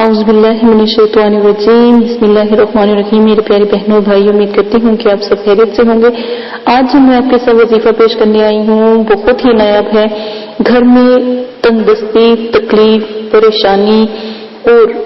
اعوذ باللہ من الشیطان الرجیم، بسم اللہ الرحمن الرحیم۔ میرے پیارے بہنوں بھائیوں، امید کرتی ہوں کہ آپ سب خیریت سے ہوں گے۔ آج جو میں آپ کے ساتھ وظیفہ پیش کرنے آئی ہوں بہت ہی نایاب ہے۔ گھر میں تنگ دستی، تکلیف، پریشانی اور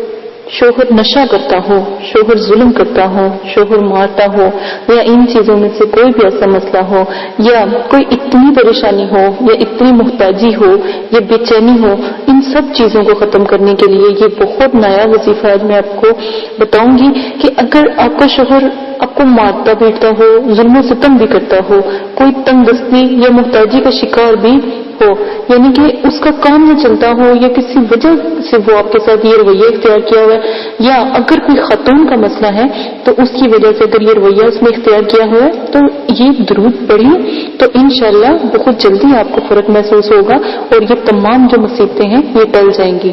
شوہر نشہ کرتا ہو، شوہر ظلم کرتا ہو، شوہر مارتا ہو، یا ان چیزوں میں سے کوئی بھی ایسا مسئلہ ہو، یا کوئی اتنی پریشانی ہو، یا اتنی محتاجی ہو، یا بے چینی ہو، ان سب چیزوں کو ختم کرنے کے لیے یہ بہت نیا وظیفہ آج میں آپ کو بتاؤں گی کہ اگر آپ کا شوہر آپ کو مارتا پیٹتا ہو، ظلم و ستم بھی کرتا ہو، کوئی تنگ دستی یا محتاجی کا شکار بھی ہو، یعنی کہ اس کا کام نہ چلتا ہو یا کسی وجہ سے وہ آپ کے ساتھ یہ رویہ اختیار کیا ہوا ہے، یا اگر کوئی خاتون کا مسئلہ ہے تو اس کی وجہ سے اگر یہ رویہ اس نے اختیار کیا ہوا ہے تو یہ درود پڑھیے تو انشاءاللہ بہت جلدی آپ کو فرق محسوس ہوگا اور یہ تمام جو مصیبتیں ہیں یہ ٹل جائیں گی۔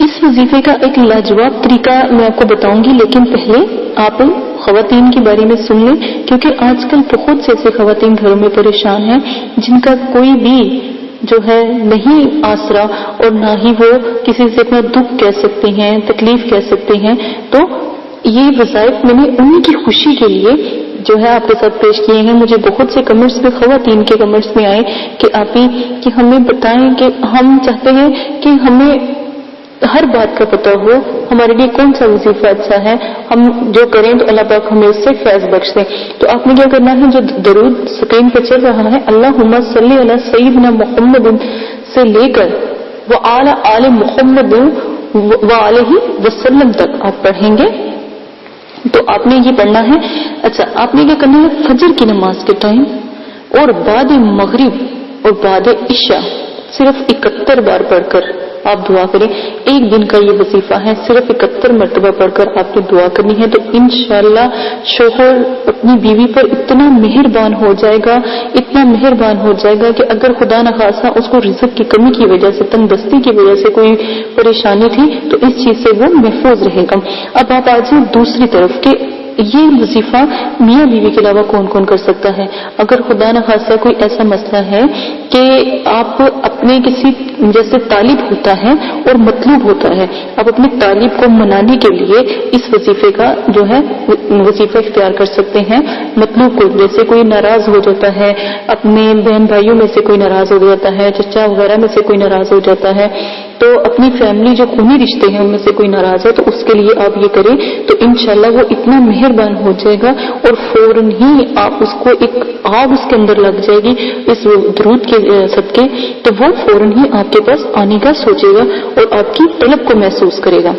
اس وظیفے کا ایک لاجواب طریقہ میں آپ کو بتاؤں گی، لیکن پہلے آپ خواتین کے بارے میں سن لیں، کیونکہ آج کل بہت سے ایسے خواتین گھروں میں پریشان ہیں جن کا کوئی بھی جو ہے نہیں آسرا اور نہ ہی وہ کسی سے اپنا دکھ کہہ سکتے ہیں، تکلیف کہہ سکتے ہیں۔ تو یہ وظائف میں نے انہی کی خوشی کے لیے جو ہے آپ کے ساتھ پیش کیے ہیں۔ مجھے بہت سے کمنٹس میں خواتین کے کمنٹس میں آئے کہ آپ ہی کہ ہمیں بتائیں کہ ہم چاہتے ہیں کہ ہمیں ہر بات کا پتہ ہو، ہمارے لیے کون سا وظیفہ اچھا ہے، ہم جو کریں تو اللہ پاک ہمیں اس سے فیض بخش دیں۔ تو آپ نے کیا کرنا ہے، جو درود سکرین پہ چل رہا ہے اللہم صلی علی سیدنا محمد سے لے کر وعلی آل محمد وعلیہ وسلم تک آپ پڑھیں گے تو آپ نے یہ پڑھنا ہے۔ اچھا، آپ نے کیا کرنا ہے، فجر کی نماز کے ٹائم اور بعد مغرب اور بعد عشاء صرف 71 بار پڑھ کر آپ دعا کریں۔ ایک دن کا یہ وظیفہ ہے، صرف 71 مرتبہ پڑھ کر آپ نے دعا کرنی ہے تو انشاءاللہ شوہر اپنی بیوی پر اتنا مہربان ہو جائے گا، اتنا مہربان ہو جائے گا کہ اگر خدا نخواستہ اس کو رزق کی کمی کی وجہ سے، تنگ دستی کی وجہ سے کوئی پریشانی تھی تو اس چیز سے وہ محفوظ رہے گا۔ اب آپ آ جائیں دوسری طرف کہ یہ وظیفہ میاں بیوی کے علاوہ کون کون کر سکتا ہے۔ اگر خدا نخواستہ کوئی ایسا مسئلہ ہے کہ آپ اپنے کسی جیسے طالب ہوتا ہے اور مطلوب ہوتا ہے، آپ اپنے طالب کو منانے کے لیے اس وظیفے کا جو ہے وظیفہ اختیار کر سکتے ہیں۔ مطلوب کو جیسے کوئی ناراض ہو جاتا ہے، اپنے بہن بھائیوں میں سے کوئی ناراض ہو جاتا ہے، چچا وغیرہ میں سے کوئی ناراض ہو جاتا ہے، تو اپنی فیملی جو خونی رشتے ہیں ان میں سے کوئی ناراض ہے تو اس کے لیے آپ یہ کریں تو انشاءاللہ وہ اتنا مہربان ہو جائے گا اور فوراً ہی آپ اس کو ایک آگ اس کے اندر لگ جائے گی اس درود کے صدقے، تو وہ فوراً ہی آپ کے پاس آنے کا سوچے گا اور آپ کی طلب کو محسوس کرے گا۔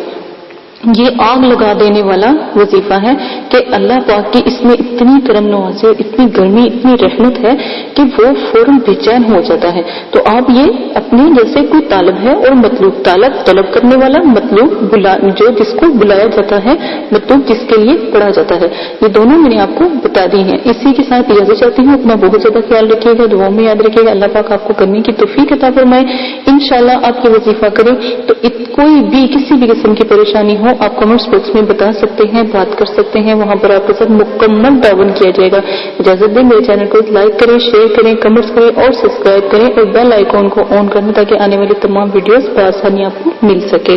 یہ آگ لگا دینے والا وظیفہ ہے کہ اللہ پاک کی اس میں اتنی کرم نوازی اور اتنی گرمی، اتنی رحمت ہے کہ وہ فوراً بے چین ہو جاتا ہے۔ تو آپ یہ اپنے جیسے کوئی طالب ہے اور مطلوب، طلب کرنے والا، مطلوب جو جس کو بلایا جاتا ہے، مطلوب جس کے لیے پڑھا جاتا ہے، یہ دونوں میں نے آپ کو بتا دی ہیں۔ اسی کے ساتھ اجازت چاہتی ہوں، اپنا بہت زیادہ خیال رکھیے گا، دعاؤں میں یاد رکھیے گا، اللہ پاک آپ کو کرنے کی توفیق عطا فرمائے۔ انشاءاللہ آپ یہ وظیفہ کریں تو کوئی بھی کسی بھی قسم کی پریشانی ہو آپ کمنٹس باکس میں بتا سکتے ہیں، بات کر سکتے ہیں، وہاں پر آپ کے ساتھ مکمل تعاون کیا جائے گا۔ اجازت دیں، میرے چینل کو لائک کریں، شیئر کریں، کمنٹس کریں اور سبسکرائب کریں اور بیل آئیکن کو آن کریں تاکہ آنے والی تمام ویڈیوز بآسانی آپ کو مل سکے۔